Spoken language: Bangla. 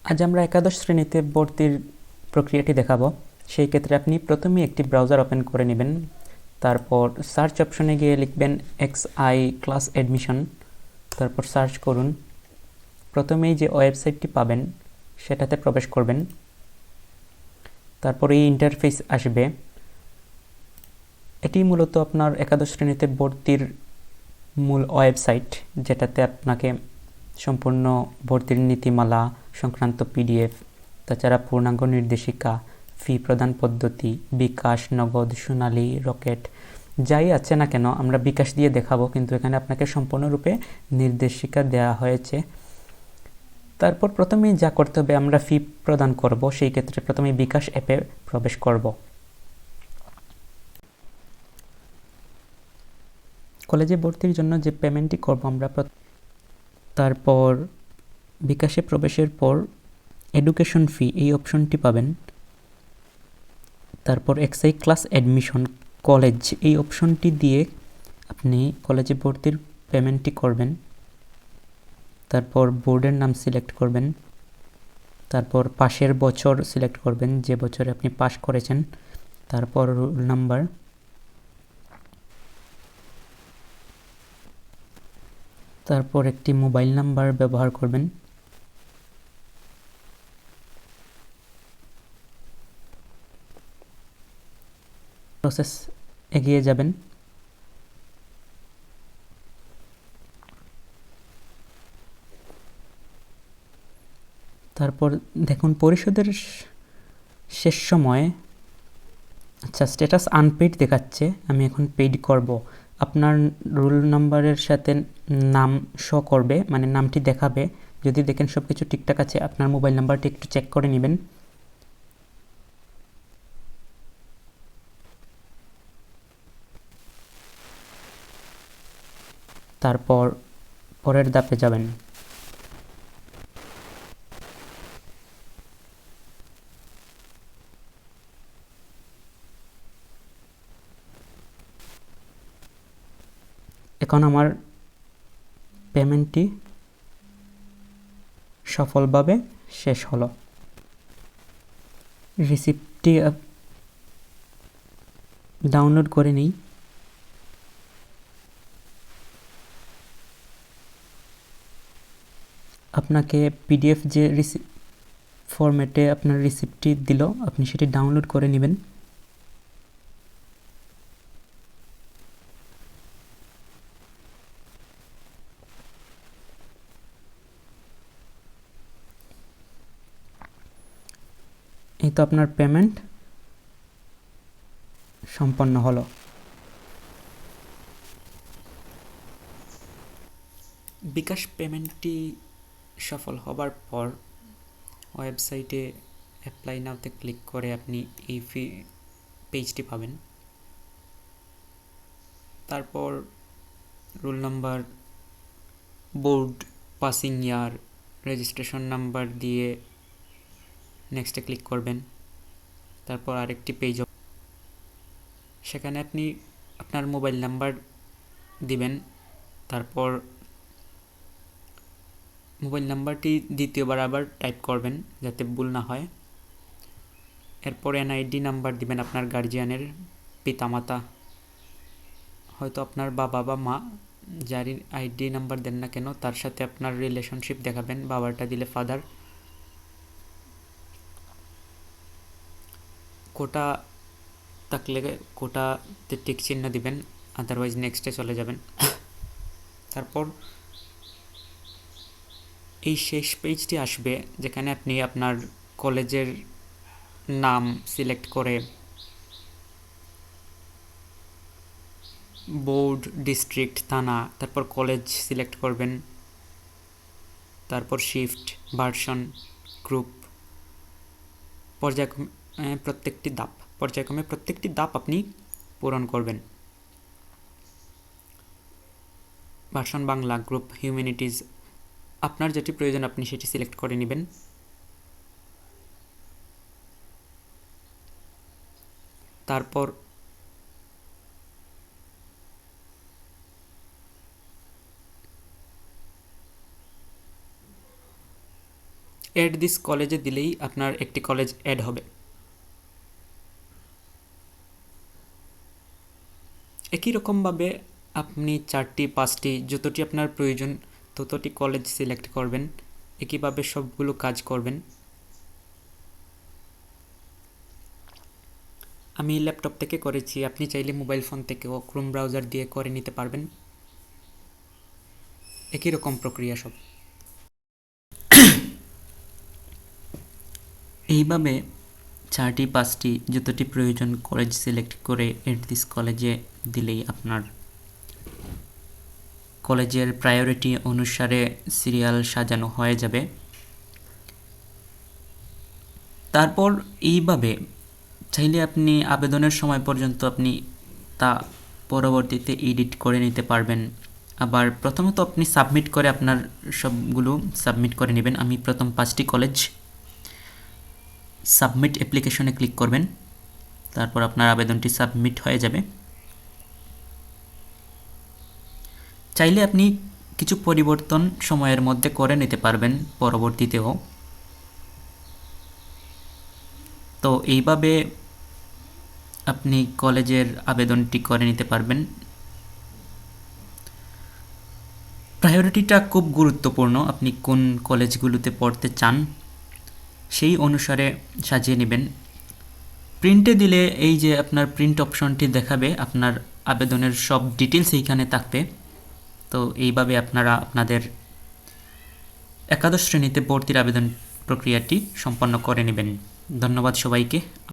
আজ আমরা একাদশ শ্রেণীতে ভর্তির প্রক্রিয়াটি দেখাবো। সেই ক্ষেত্রে আপনি প্রথমে একটি ব্রাউজার ওপেন করে নেবেন, তারপর সার্চ অপশনে গিয়ে লিখবেন 𝐂𝐤𝐭𝐡 অ্যাডমিশন, তারপর সার্চ করুন। প্রথমেই যে ওয়েবসাইটটি পাবেন সেটাতে প্রবেশ করবেন, তারপর এই ইন্টারফেস আসবে। এটি মূলত আপনার একাদশ শ্রেণীতে ভর্তির মূল ওয়েবসাইট, যেটাতে আপনাকে সম্পূর্ণ ভর্তির নীতিমালা সংক্রান্ত পিডিএফ, তাছাড়া পূর্ণাঙ্গ নির্দেশিকা, ফি প্রদান পদ্ধতি, বিকাশ, নগদ, সোনালী, রকেট যাই আছে না কেন, আমরা বিকাশ দিয়ে দেখাবো, কিন্তু এখানে আপনাকে সম্পূর্ণরূপে নির্দেশিকা দেওয়া হয়েছে। তারপর প্রথমেই যা করতে হবে, আমরা ফি প্রদান করব, সেই ক্ষেত্রে প্রথমে বিকাশ অ্যাপে প্রবেশ করব। কলেজে ভর্তির জন্য যে পেমেন্টটি করব আমরা, তারপর বিকাশে প্রবেশের পর এডুকেশন ফি এই অপশনটি পাবেন, তারপর এক্সআই ক্লাস অ্যাডমিশন কলেজ এই অপশনটি দিয়ে আপনি কলেজে ভর্তির পেমেন্টটি করবেন। তারপর বোর্ডের নাম সিলেক্ট করবেন, তারপর পাশের বছর সিলেক্ট করবেন, যে বছরে আপনি পাস করেছেন, তারপর রোল নাম্বার, তারপর একটি মোবাইল নাম্বার ব্যবহার করবেন। প্রসেস এগিয়ে যাবেন। তারপর দেখুন পরিশোধের শেষ সময় স্ট্যাটাস আনপেইড দেখাচ্ছে, আমি এখন পেইড করব। আপনার রোল নাম্বারের সাথে নাম শো করবে, মানে নামটি দেখাবে। যদি দেখেন সব কিছু ঠিকঠাক আছে, আপনার মোবাইল নাম্বারটি একটু চেক করে নেবেন। তারপর পরের ধাপে যাবেন। এখন আমার পেমেন্টটি সফলভাবে শেষ হলো। রিসিপ্টটি ডাউনলোড করে নিই। আপনাকে পিডিএফ যে ফরম্যাটে আপনার রিসিপ্টটি দিল, আপনি সেটি ডাউনলোড করে নেবেন। এই তো আপনার পেমেন্ট সম্পন্ন হলো। বিকাশ পেমেন্টটি সফল হবার পর ওয়েবসাইটে অ্যাপ্লাই নাওতে ক্লিক করে আপনি এই পেজটি পাবেন। তারপর রোল নাম্বার, বোর্ড, পাসিং ইয়ার, রেজিস্ট্রেশন নাম্বার দিয়ে নেক্সটে ক্লিক করবেন। তারপর আরেকটি পেজ, সেখানে আপনি আপনার মোবাইল নাম্বার দিবেন। তারপর মোবাইল নাম্বারটি দ্বিতীয়বার আবার টাইপ করবেন যাতে ভুল না হয়। এরপর এনআইডি নাম্বার দিবেন আপনার গার্জিয়ানের, পিতামাতা, হয়তো আপনার বাবা বা মা, যার আইডি নাম্বার দেন না কেন তার সাথে আপনার রিলেশনশিপ দেখাবেন। বাবারটা দিলে ফাদার। কোটা থাকলে কোটাতে টিক চিহ্ন দিবেন, আদারওয়াইজ নেক্সটে চলে যাবেন। তারপর এই শেষ পেজটি আসবে, যেখানে আপনি আপনার কলেজের নাম সিলেক্ট করে বোর্ড, ডিস্ট্রিক্ট, থানা, তারপর কলেজ সিলেক্ট করবেন। তারপর শিফট, ভার্সন, গ্রুপ, পর্যায়ক্রমে প্রত্যেকটি ধাপ আপনি পূরণ করবেন। ভার্সন বাংলা, গ্রুপ হিউম্যানিটিজ, আপনার যেটি প্রয়োজন আপনি সেটি সিলেক্ট করে নেবেন। তারপর অ্যাড দিস কলেজে দিলেই আপনার একটি কলেজ অ্যাড হবে। একই রকমভাবে আপনি 4টি 5টি যতটি আপনার প্রয়োজন ততটি কলেজ সিলেক্ট করবেন, একইভাবে সবগুলো কাজ করবেন। আমি ল্যাপটপ থেকে করেছি, আপনি চাইলে মোবাইল ফোন থেকেও ক্রোম ব্রাউজার দিয়ে করে নিতে পারবেন। একই রকম প্রক্রিয়া সব। এইভাবে 4টি 5টি যতটি প্রয়োজন কলেজ সিলেক্ট করে এট দিস কলেজে দিলেই আপনার কলেজের প্রায়োরিটি অনুসারে সিরিয়াল সাজানো হয়ে যাবে। তারপর এইভাবে চাইলে আপনি আবেদনের সময় পর্যন্ত আপনি তা পরবর্তীতে এডিট করে নিতে পারবেন। আবার প্রথমত আপনি সাবমিট করে আপনার সবগুলো সাবমিট করে নেবেন। আমি প্রথম 5টি কলেজ সাবমিট অ্যাপ্লিকেশনে ক্লিক করবেন, তারপর আপনার আবেদনটি সাবমিট হয়ে যাবে। চাইলে আপনি কিছু পরিবর্তন সময়ের মধ্যে করে নিতে পারবেন পরবর্তীতেও। তো এইভাবে আপনি কলেজের আবেদনটি করে নিতে পারবেন। প্রায়োরিটিটা খুব গুরুত্বপূর্ণ, আপনি কোন কলেজগুলোতে পড়তে চান সেই অনুসারে সাজিয়ে নেবেন। প্রিন্টে দিলে এই যে আপনার প্রিন্ট অপশনটি দেখাবে, আপনার আবেদনের সব ডিটেলস এইখানে থাকবে। তো এইভাবে আপনারা আপনাদের একাদশ শ্রেণীতে ভর্তির আবেদন প্রক্রিয়াটি সম্পন্ন করে নেবেন। ধন্যবাদ সবাইকে।